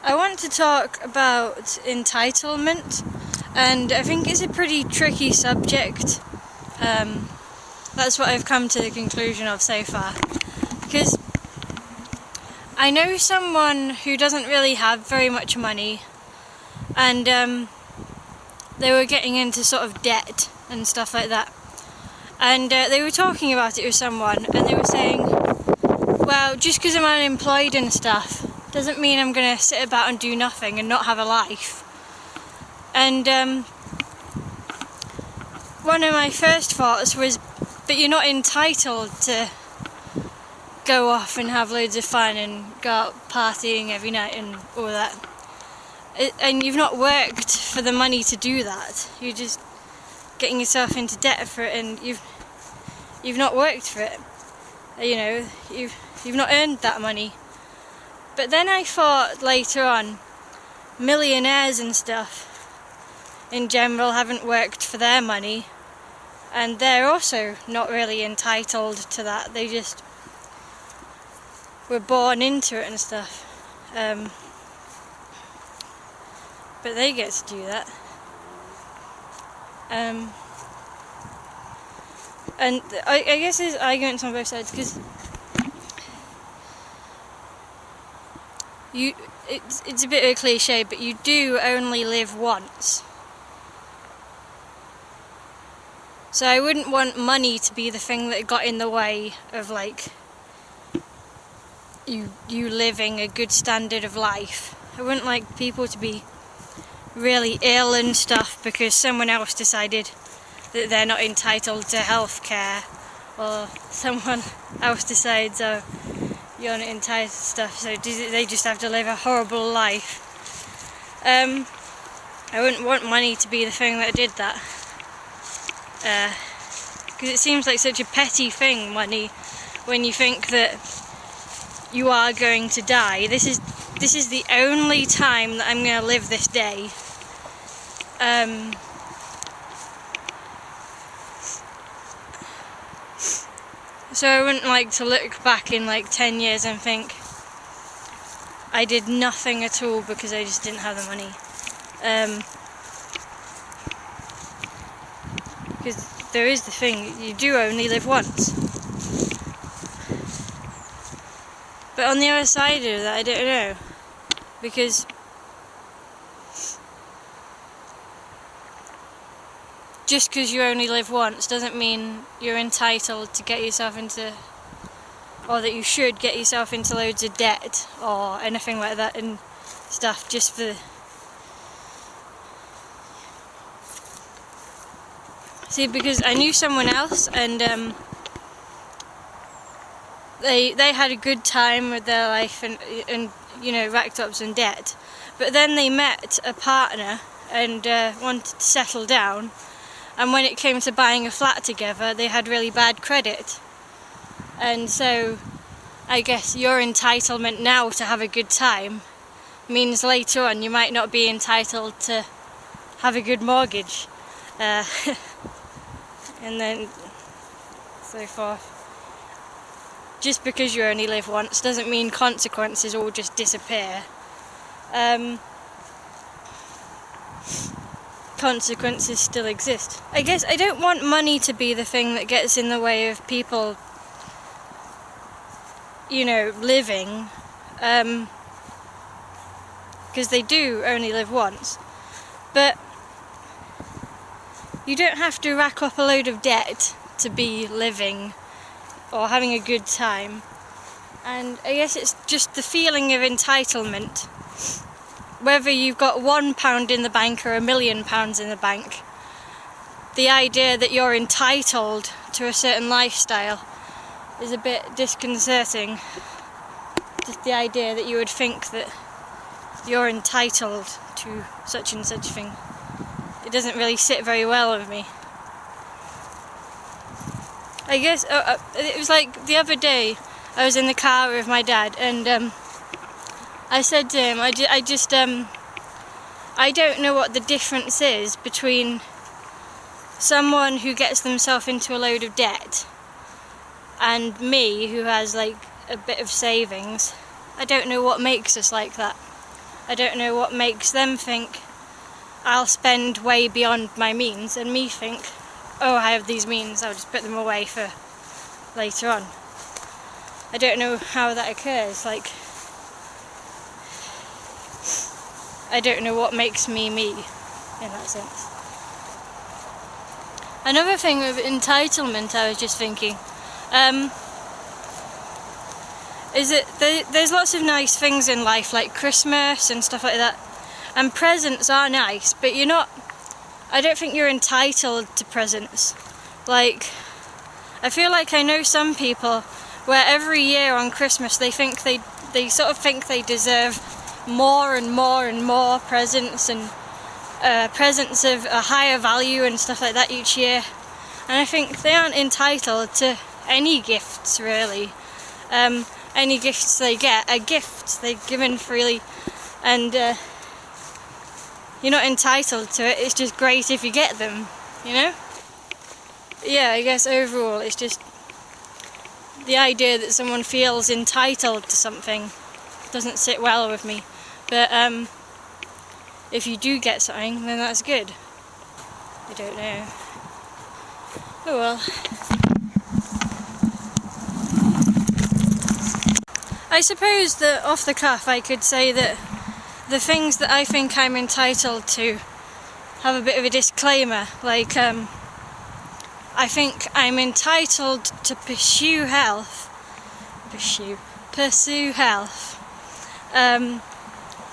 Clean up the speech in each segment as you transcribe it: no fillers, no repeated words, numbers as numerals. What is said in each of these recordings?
I want to talk about entitlement, and I think it's a pretty tricky subject. That's what I've come to the conclusion of so far, because I know someone who doesn't really have very much money, and they were getting into sort of debt and stuff like that, and they were talking about it with someone, and they were saying, well, just because I'm unemployed and stuff doesn't mean I'm going to sit about and do nothing and not have a life. And one of my first thoughts was, but you're not entitled to go off and have loads of fun and go out partying every night and all that. And you've not worked for the money to do that. You're just getting yourself into debt for it, and you've not worked for it. You know, you've not earned that money. But then I thought later on, millionaires and stuff in general haven't worked for their money, and they're also not really entitled to that. They just were born into it and stuff. But they get to do that. And I guess there's arguments on both sides, because it's a bit of a cliche, but you do only live once. So I wouldn't want money to be the thing that got in the way of like you living a good standard of life. I wouldn't like people to be really ill and stuff because someone else decided that they're not entitled to health care, or someone else decides, oh, you're not entitled to stuff, so they just have to live a horrible life. I wouldn't want money to be the thing that did that, because it seems like such a petty thing, money, when you think that you are going to die. This is the only time that I'm going to live this day. So I wouldn't like to look back in like 10 years and think I did nothing at all because I just didn't have the money. Because there is the thing, you do only live once. But on the other side of that, I don't know. Because just because you only live once doesn't mean you're entitled to get yourself into, or that you should get yourself into loads of debt or anything like that and stuff just for. See, because I knew someone else, and they had a good time with their life and you know, racked up some debt, but then they met a partner and wanted to settle down. And when it came to buying a flat together, they had really bad credit. And so I guess your entitlement now to have a good time means later on you might not be entitled to have a good mortgage. And then so forth. Just because you only live once doesn't mean consequences all just disappear. Consequences still exist. I guess I don't want money to be the thing that gets in the way of people, you know, living, because they do only live once. But you don't have to rack up a load of debt to be living or having a good time. And I guess it's just the feeling of entitlement. Whether you've got £1 in the bank or £1 million in the bank, the idea that you're entitled to a certain lifestyle is a bit disconcerting. Just the idea that you would think that you're entitled to such and such thing. It doesn't really sit very well with me. I guess it was like the other day I was in the car with my dad, and I said to him, I don't know what the difference is between someone who gets themselves into a load of debt and me, who has like a bit of savings. I don't know what makes us like that. I don't know what makes them think I'll spend way beyond my means, and me think, oh, I have these means, I'll just put them away for later on. I don't know how that occurs. Like, I don't know what makes me me in that sense. Another thing with entitlement, I was just thinking, is that there's lots of nice things in life, like Christmas and stuff like that, and presents are nice, but I don't think you're entitled to presents. Like, I feel like I know some people where every year on Christmas they sort of think they deserve more and more and more presents, and presents of a higher value and stuff like that each year. And I think they aren't entitled to any gifts, really. Any gifts they get are gifts they're given freely, and you're not entitled to it. It's just great if you get them, you know? Yeah, I guess overall it's just the idea that someone feels entitled to something doesn't sit well with me. But if you do get something, then that's good. I don't know. Oh well. I suppose that off the cuff I could say that the things that I think I'm entitled to have a bit of a disclaimer. Like, I think I'm entitled to pursue health,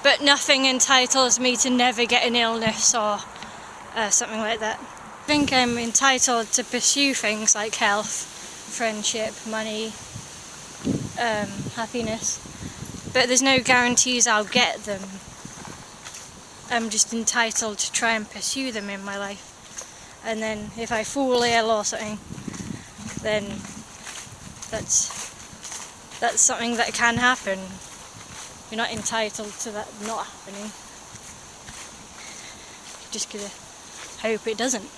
but nothing entitles me to never get an illness or something like that. I think I'm entitled to pursue things like health, friendship, money, happiness, but there's no guarantees I'll get them. I'm just entitled to try and pursue them in my life. And then if I fall ill or something, then that's something that can happen. You're not entitled to that not happening. Just gotta hope it doesn't.